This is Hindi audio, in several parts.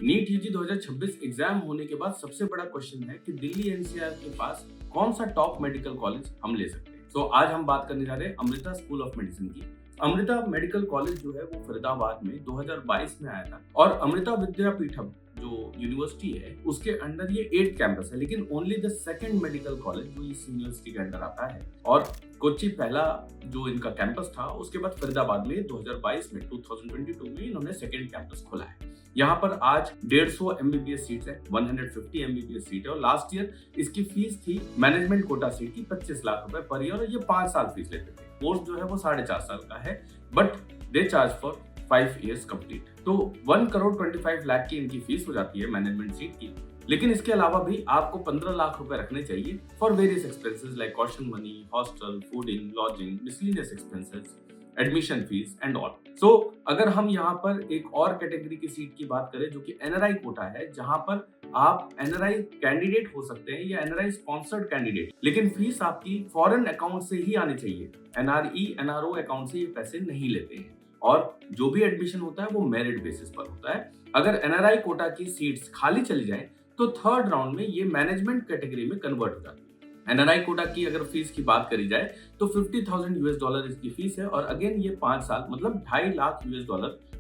नीट यूजी 2026 एग्जाम होने के बाद सबसे बड़ा क्वेश्चन है कि दिल्ली एनसीआर के पास कौन सा टॉप मेडिकल कॉलेज हम ले सकते हैं। तो आज हम बात करने जा रहे हैं अमृता स्कूल ऑफ मेडिसिन की। अमृता मेडिकल कॉलेज जो है वो फरीदाबाद में 2022 में आया था और अमृता विद्यापीठम जो यूनिवर्सिटी है उसके अंडर ये 8 कैंपस है, लेकिन only the second medical college जो इस यूनिवर्सिटी के अंडर आता है। और कोच्चि पहला जो इनका कैंपस था, उसके बाद फरीदाबाद में 2022 में 2022 में इन्होंने सेकंड कैंपस खोला है। यहाँ पर आज 150 एमबीबीएस सीट्स है, 150 एमबीबीएस सीट है और लास्ट ईयर इसकी फीस थी मैनेजमेंट कोटा सीट की 25 लाख रुपए पर ईयर और ये 5 साल फीस लेते थे। कोर्स जो है वो 4.5 साल का है, but they charge for 5 years complete. तो 1,25,00,000 की इनकी फीस हो जाती है मैनेजमेंट सीट की, लेकिन इसके अलावा भी आपको 15 लाख रुपए रखने चाहिए for various expenses like caution money, hostel, fooding, lodging, miscellaneous expenses, admission fees and all. So अगर हम यहाँ पर एक और कैटेगरी की सीट की बात करें जो कि एनआरआई कोटा है, जहां पर आप एनआरआई कैंडिडेट हो सकते हैं या एनआरआई स्पॉन्सर्ड कैंडिडेट, लेकिन फीस आपकी फॉरेन अकाउंट से ही आनी चाहिए। एनआरई एनआरओ अकाउंट से ये पैसे नहीं लेते हैं और जो भी एडमिशन होता है वो मेरिट बेसिस पर होता है। अगर एनआरआई कोटा की सीट्स खाली चली जाए तो थर्ड राउंड में ये मैनेजमेंट कैटेगरी में कन्वर्ट हो जाती है। एनआरआई कोटा की अगर फीस की बात करी जाए तो $50,000 इसकी फीस है और अगेन ये 5 साल मतलब $2.5 लाख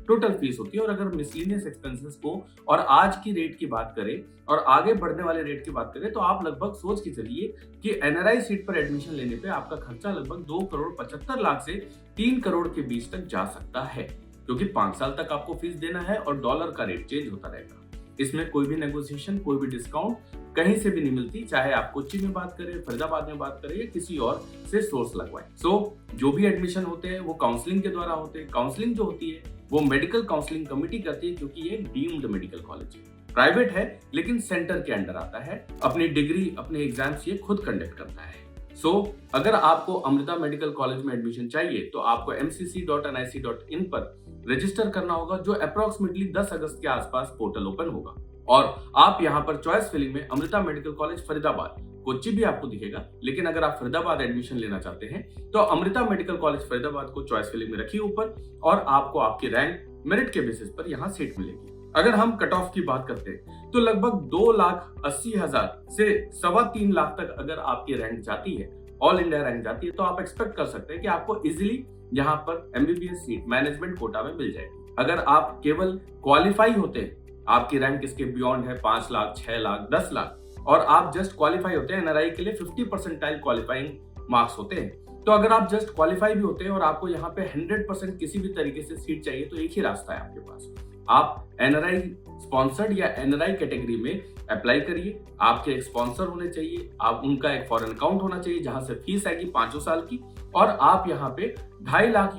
टोटल फीस होती है। और अगर मिसलेनियस एक्सपेंसेस को और आज की रेट की बात करें और आगे बढ़ने वाले रेट की बात करें तो आप लगभग सोच के चलिए कि एनआरआई सीट पर एडमिशन लेने पे आपका खर्चा लगभग 2,75,00,000 से 3 करोड़ के बीच तक जा सकता है, क्योंकि 5 साल तक आपको फीस देना है और डॉलर का रेट चेंज होता रहेगा। इसमें कोई भी नेगोशिएशन, कोई भी डिस्काउंट कहीं से भी नहीं मिलती, चाहे आप कोच्चि में बात करें, फरीदाबाद में बात करें या किसी और से सोर्स लगवाएं। सो जो भी एडमिशन होते हैं वो काउंसलिंग के द्वारा होते हैं। काउंसलिंग जो होती है वो मेडिकल काउंसलिंग कमेटी करती है, क्योंकि ये डीम्ड मेडिकल कॉलेज है, प्राइवेट है लेकिन सेंटर के अंडर आता है। अपनी डिग्री, अपने एग्जाम्स ये खुद कंडक्ट करता है। सो अगर आपको अमृता मेडिकल कॉलेज में एडमिशन चाहिए तो आपको mcc.nic.in पर रजिस्टर करना होगा, जो अप्रोक्सीमेटली 10 अगस्त के आसपास पोर्टल ओपन होगा। और आप यहाँ पर चॉइस फिलिंग में अमृता मेडिकल कॉलेज फरीदाबाद, कोच्चि भी आपको दिखेगा, लेकिन अगर आप फरीदाबाद एडमिशन लेना चाहते हैं तो अमृता मेडिकल कॉलेज फरीदाबाद को चॉइस फिलिंग में रखिए ऊपर और आपको आपकी रैंक मेरिट के बेसिस पर यहाँ सीट मिलेगी। अगर हम कट ऑफ की बात करते हैं तो लगभग 2,80,000 से 3.25 लाख तक अगर आपकी रैंक जाती है, ऑल इंडिया रैंक जाती है, तो आप एक्सपेक्ट कर सकते हैं कि आपको इजिली यहाँ पर एमबीबीएस सीट मैनेजमेंट कोटा में मिल जाएगी। अगर आप केवल क्वालिफाई होते हैं, आपकी रैंक इसके बियॉन्ड है 5 लाख, 6 लाख, 10 लाख और आप जस्ट क्वालिफाई होते हैं, एनआरआई के लिए 50 परसेंटाइल क्वालिफाइंग मार्क्स होते हैं, तो अगर आप जस्ट क्वालिफाई भी होते हैं और आपको यहाँ पे 100% किसी भी तरीके से सीट चाहिए तो एक ही रास्ता है आपके पास। आप एनआरआई स्पॉन्सर्ड या एनआरआई कैटेगरी में अप्लाई करिए। आपके एक स्पॉन्सर होने चाहिए, आप उनका एक फॉरेन अकाउंट होना चाहिए जहां से फीस आएगी 5 साल की, और आप यहाँ पे $2.5 लाख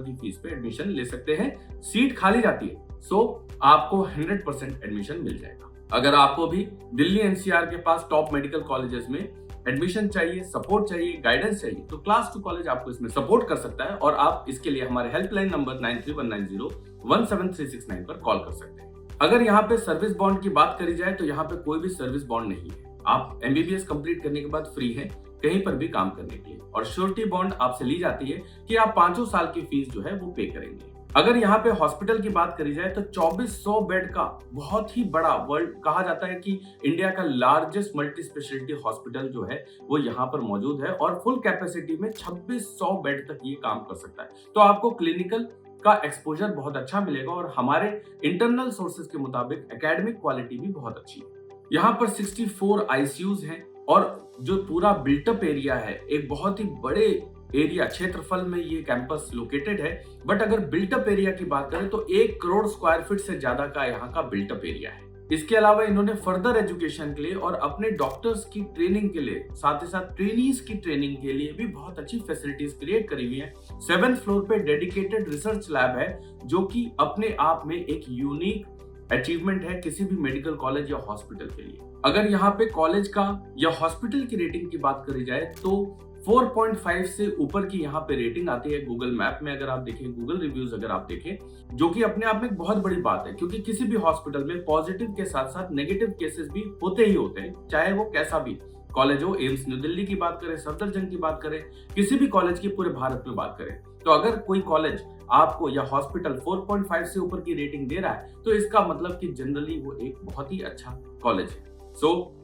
की फीस पे एडमिशन ले सकते हैं। सीट खाली जाती है, सो आपको 100% एडमिशन मिल जाएगा। अगर आपको भी दिल्ली एनसीआर के पास टॉप मेडिकल कॉलेजेस में एडमिशन चाहिए, सपोर्ट चाहिए, गाइडेंस चाहिए, तो क्लास 2 कॉलेज आपको इसमें सपोर्ट कर सकता है और आप इसके लिए हमारे हेल्पलाइन नंबर 9319017369 पर कॉल कर सकते हैं। अगर यहाँ पे सर्विस बॉन्ड की बात करी जाए तो यहाँ पे कोई भी सर्विस बॉन्ड नहीं है। आप एमबीबीएस कंप्लीट करने के बाद फ्री हैं कहीं पर भी काम करने के लिए, और श्योरिटी बॉन्ड आपसे ली जाती है कि आप 5 साल की फीस जो है वो पे करेंगे। अगर यहाँ पे हॉस्पिटल की बात करी जाए तो 2400 बेड का बहुत ही बड़ा, वर्ल्ड कहा जाता है कि इंडिया का लार्जेस्ट मल्टी स्पेशलिटी हॉस्पिटल जो है वो यहाँ पर मौजूद है और फुल कैपेसिटी में 2600 बेड तक ये काम कर सकता है। तो आपको क्लिनिकल का एक्सपोजर बहुत अच्छा मिलेगा और हमारे इंटरनल सोर्सेज के मुताबिक एकेडमिक क्वालिटी भी बहुत अच्छी है। यहाँ पर 64 आईसीयूज हैं और जो पूरा बिल्टअप एरिया है, एक बहुत ही बड़े एरिया क्षेत्रफल में ये कैंपस लोकेटेड है। बट अगर बिल्टअप एरिया की बात करें तो 1 करोड़ स्क्वायर फीट से ज्यादा का यहाँ का बिल्टअप एरिया है। इसके अलावा इन्होंने फर्दर एजुकेशन के लिए और अपने डॉक्टर्स की ट्रेनिंग के लिए, साथ ही साथ ट्रेनीज की ट्रेनिंग के लिए भी बहुत अच्छी फैसिलिटीज क्रिएट करी हुई है। 7th फ्लोर पे डेडिकेटेड रिसर्च लैब है, जो कि अपने आप में एक यूनिक अचीवमेंट है किसी भी मेडिकल कॉलेज या हॉस्पिटल के लिए। अगर यहाँ पे कॉलेज का या हॉस्पिटल की रेटिंग की बात करी जाए तो 4.5 से ऊपर की यहाँ पे रेटिंग आती है गूगल मैप में। अगर आप देखें, गूगल रिव्यूज अगर आप देखें, जो कि अपने आप में एक बहुत बड़ी बात है, क्योंकि किसी भी हॉस्पिटल में पॉजिटिव के साथ साथ नेगेटिव केसेस भी होते ही होते हैं, चाहे वो कैसा भी कॉलेज हो। एम्स न्यू दिल्ली की बात करें, सफदरजंग की बात करें, किसी भी कॉलेज की पूरे भारत में बात करें, तो अगर कोई कॉलेज आपको या हॉस्पिटल 4.5 से ऊपर की रेटिंग दे रहा है तो इसका मतलब कि जनरली वो एक बहुत ही अच्छा कॉलेज है।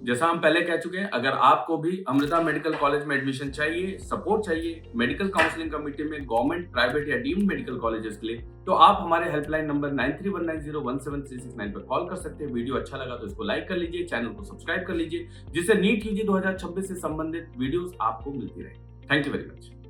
जैसा हम पहले कह चुके हैं, अगर आपको भी अमृता मेडिकल कॉलेज में एडमिशन चाहिए, सपोर्ट चाहिए मेडिकल काउंसलिंग कमेटी में गवर्नमेंट, प्राइवेट या डीम्ड मेडिकल कॉलेजेस के लिए, तो आप हमारे हेल्पलाइन नंबर 9319017369 पर कॉल कर सकते हैं। वीडियो अच्छा लगा तो इसको लाइक कर लीजिए, चैनल को सब्सक्राइब कर लीजिए, जिससे नीट यूजी 2026 से संबंधित वीडियोस आपको मिलती रहे। Thank you very much.